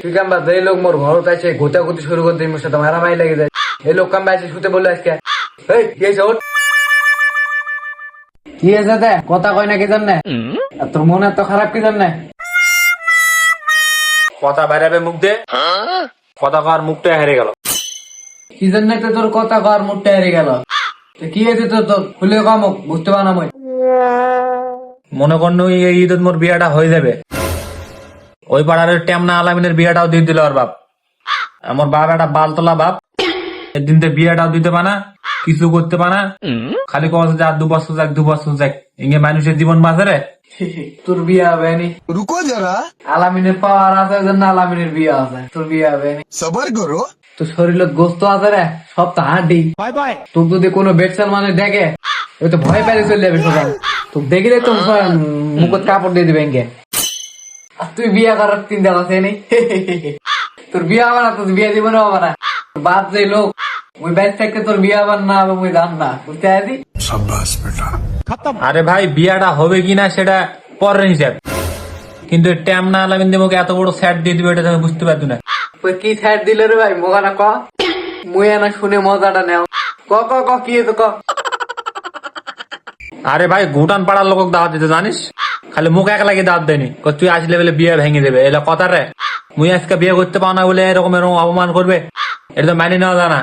তুই কাম্বা যে লোক মোর ঘর আছে গোতাগুতি শুরু করতে মোর সাথে মারামারি লেগে যায়। এই লোক কাম্বা আছে শুতে বললো আজকে এই কি হয়েছে ওঠ কি হয়েছে তে কথা কয় না কি জন্য তোর মন এত খারাপ কি জন্য কথা বাইরে মুখ দে কথা কর মুখটা হেরে গেল কি জন্য তোর কথা কর মুখটা হেরে গেল কি হয়েছে তোর খুলে কামক বুঝতে পার না মই মনে কর এই ঈদ মোর বিয়াটা হয়ে যাবে ওই পাড়ার টেমনা আলামিনের বিয়াটাও দিয়ে দিল আর বাপ আমার বাপ একটা বালতলা বাপ এদিন বিয়াটাও দিতে পানা কিছু করতে পানা খালি কত যা 2 বছর যাক 2 বছর যাক ইঙ্গে মানুষের জীবন বাঁচে রে তোর বিয়ে হবে নি रुको जरा আলামিনের পাওয়ার আছে জন্য আলামিনের বিয়ে আছে তোর বিয়ে হবে নি सबर करो তোর শরীরত গোস্ত আছে রে সব তো হাড্ডি বাই বাই তোর যদি কোনো বেটসাল মানে দেখে ওই তো ভয় পেলে চলে যাবে সবাই তোর দেখলে তো মুখত কাপড় দিয়ে দিবে ইঙ্গে আর তুই বিয়ে করার চিন্তা আছে নি তোর বিয়ে হবে না তোর বিয়ে দিব না হবে না বাপ যে লোক ওই ব্যাগ থেকে তোর বিয়ে আবার না হবে ওই দাম না বুঝতে পারছি शाबाश बेटा আরে ভাই বিয়াটা হবে কিনা সেটা পরের হিসাব কিন্তু টেমনা আলামিন মুখে এত বড় স্যাট দিয়ে দিবে এটা আমি বুঝতে পারছি না ওই কি সাইড দিল রে ভাই মোগানা ক মুই না শুনে মজাটা নেও ক কি তো ক আরে ভাই ঘুটান পাড়ার লোক দাওয়াত দিতে জানিস খালি মুখ এক লাগে দাওয়াত দেয়নি তুই আসলে বলে বিয়ে ভেঙে দেবে এলা কথা রে মুই আজকে বিয়ে করতে পাও না বলে এরকম এরকম অপমান করবে এটা তো মানি নেওয়া যায় না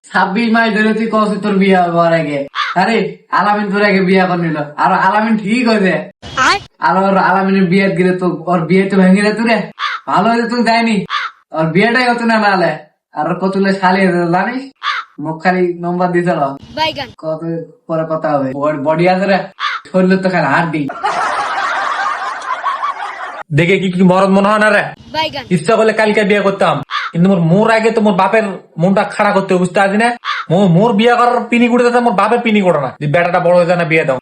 26 মাস ধরে তুই কস তোর বিয়ে হওয়ার আগে আরে আলামিন তোর আগে বিয়ে করে নিল আর আলামিন ঠিক হয়েছে আর ওর আলামিনের বিয়ে গেলে তো ওর বিয়ে তো ভেঙে যেত রে ভালো হয়েছে তুই যায়নি ওর বিয়েটাই হতো না নালে আর কতগুলো শালি জানিস মুখ খালি নম্বর দিয়েছিল কত পরে কথা হবে বডি আছে রে শরীর তো খালি হাড্ডি দেখে কি কি মরদ মনে হয় না রে ইচ্ছা করলে কালকে বিয়ে করতাম কিন্তু মোর আগে তো মোর বাপের মনটা খাড়া করতে বুঝতে পারছি না মোর বিয়ে করার পিনি কুড়ে দিতে মোর বাপের পিনি করে না বেটাটা বড় হয়ে যায় না বিয়ে দাও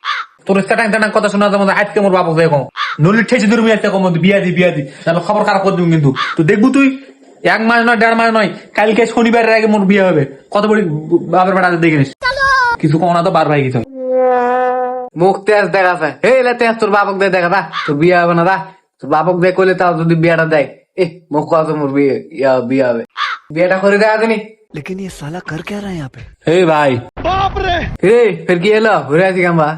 তোর স্টাটাং টাটাং কথা শোনা যাবো আজকে মোর বাপক দেখো নলি ঠেসে ধরবি আজকে কম বিয়া দি তাহলে খবর খারাপ করে দিবি কিন্তু তুই দেখবো তুই 1 মাস নয় 1.5 মাস নয় কালকে শনিবারের আগে মোর বিয়ে হবে কত বড় বাপের বেটা দেখে নিস কিছু কম না তো বার ভাই কিছু মুখ তেজ দেখাছে হে তেজ তোর বাপক দিয়ে দেখা দা তোর বিয়ে হবে না দা তোর বাপক দিয়ে করলে তাও যদি বিয়েটা দেয় মুখ কত মোর বিয়ে হবে বিয়েটা করে দেয় আসেনি लेकिन ये साला कर क्या रहा है यहाँ पे এই ভাই ফের কি এলো ঘুরে আসি কাম্বা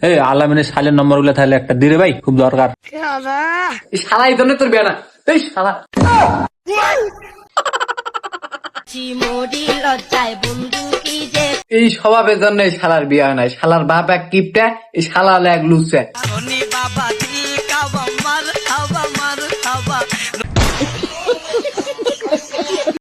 এই আলামিনের শালের নম্বর গুলো তাহলে একটা দিরে ভাই খুব দরকার শালাই জন্য তোর বিয়ে না এই শালা এই স্বভাবের জন্য এই শালার বিয়ে হয় না শালার বাপ এক কিপটা এই শালা হলো এক লুচে